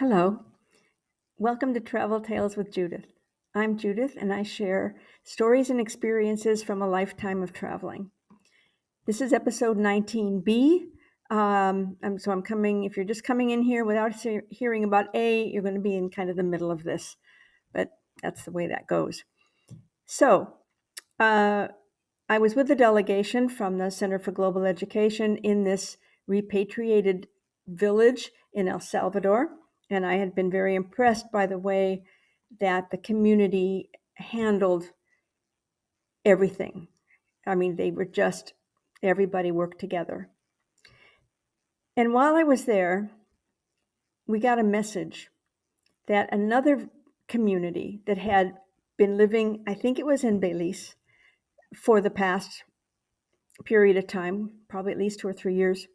Hello. Welcome to Travel Tales with Judith. I'm Judith, and I share stories and experiences from a lifetime of traveling. This is episode 19B. I'm coming, if you're just coming in here without hearing about A, you're going to be in kind of the middle of this, but that's the way that goes. So, I was with a delegation from the Center for Global Education in this repatriated village in El Salvador, and I had been very impressed by the way that the community handled everything. I mean, everybody worked together. And while I was there, we got a message that another community that had been living, I think it was in Belize, for the past period of time, probably at least 2 or 3 years,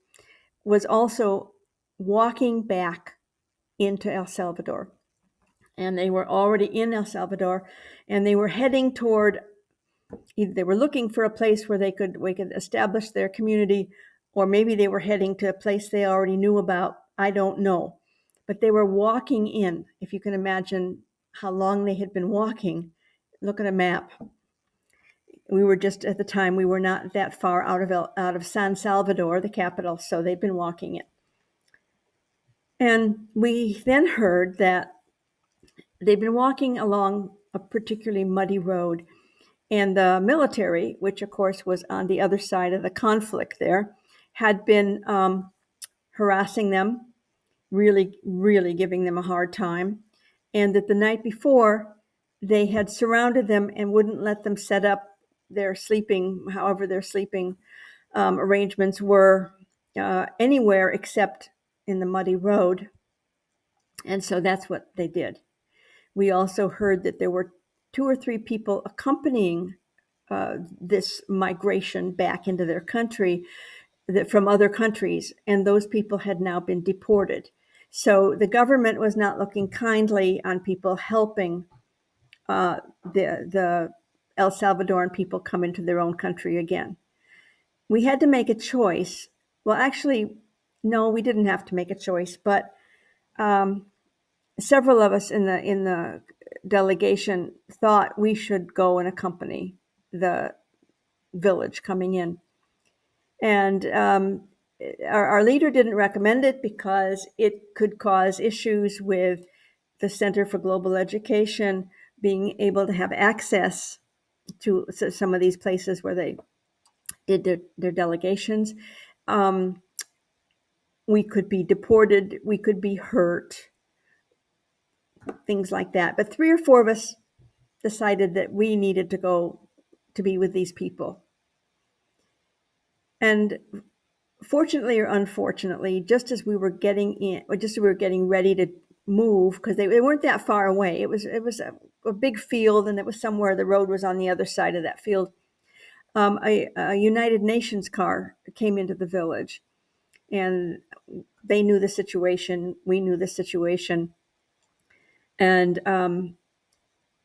was also walking back into El Salvador. And they were already in El Salvador, and they were heading toward, either they were looking for a place where we could establish their community, or maybe they were heading to a place they already knew about. I don't know. But they were walking in. If you can imagine how long they had been walking, look at a map. We were just, at the time, we were not that far out of San Salvador, the capital, so they'd been walking it. And we then heard that they'd been walking along a particularly muddy road, and the military, which of course was on the other side of the conflict there, had been harassing them, really, really giving them a hard time, and that the night before they had surrounded them and wouldn't let them set up their sleeping arrangements were anywhere except in the muddy road. And so that's what they did. We also heard that there were 2 or 3 people accompanying this migration back into their country from other countries, and those people had now been deported. So the government was not looking kindly on people helping the El Salvadoran people come into their own country again. We had to make a choice. Well, actually, no, we didn't have to make a choice, but several of us in the delegation thought we should go and accompany the village coming in. And our leader didn't recommend it because it could cause issues with the Center for Global Education being able to have access to some of these places where they did their delegations. We could be deported, we could be hurt, things like that. But 3 or 4 of us decided that we needed to go to be with these people. And fortunately or unfortunately, just as we were getting ready to move, because they weren't that far away. It was a big field, and it was somewhere the road was on the other side of that field. A United Nations car came into the village, and they knew the situation. We knew the situation, and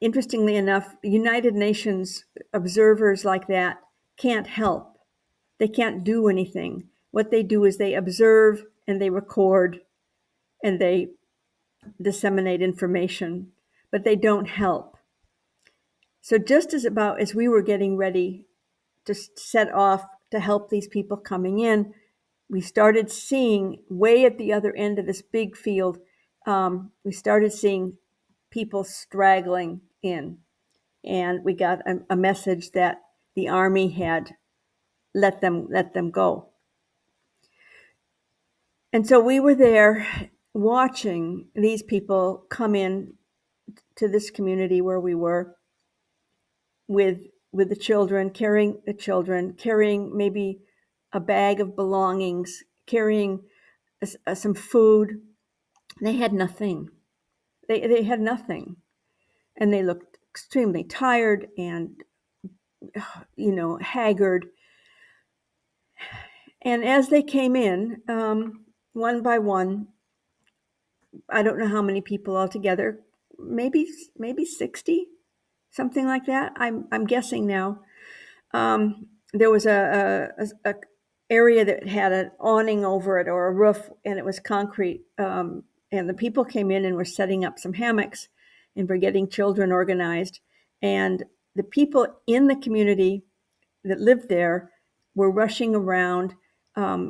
interestingly enough, United Nations observers like that can't help. They can't do anything. What they do is they observe and they record and they disseminate information, but they don't help. So just as we were getting ready to set off to help these people coming in, we started seeing way at the other end of this big field, we started seeing people straggling in. And we got a message that the Army had let them go. And so we were there watching these people come in to this community where we were with the children, carrying maybe a bag of belongings, carrying some food. They had nothing. They had nothing. And they looked extremely tired and, haggard. And as they came in, one by one, I don't know how many people altogether, maybe 60, something like that. I'm guessing now. There was a area that had an awning over it or a roof, and it was concrete And the people came in and were setting up some hammocks and were getting children organized. And the people in the community that lived there were rushing around,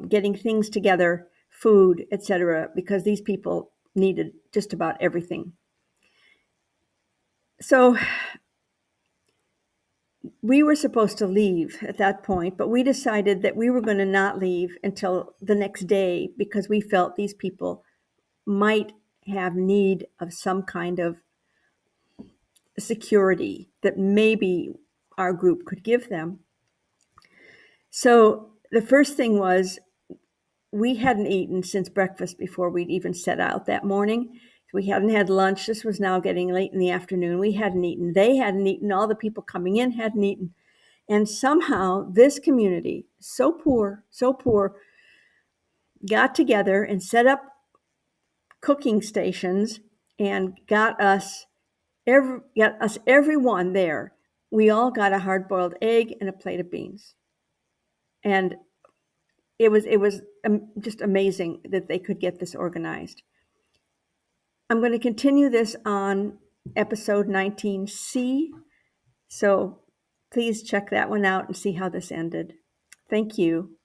getting things together, food, etc., because these people needed just about everything. So we were supposed to leave at that point, but we decided that we were going to not leave until the next day because we felt these people might have need of some kind of security that maybe our group could give them. So the first thing was, we hadn't eaten since breakfast before we'd even set out that morning. We hadn't had lunch. This was now getting late in the afternoon. We hadn't eaten. They hadn't eaten. All the people coming in hadn't eaten. And somehow this community, so poor, got together and set up cooking stations and got us everyone there. We all got a hard-boiled egg and a plate of beans. And it was just amazing that they could get this organized. I'm going to continue this on episode 19C. So please check that one out and see how this ended. Thank you.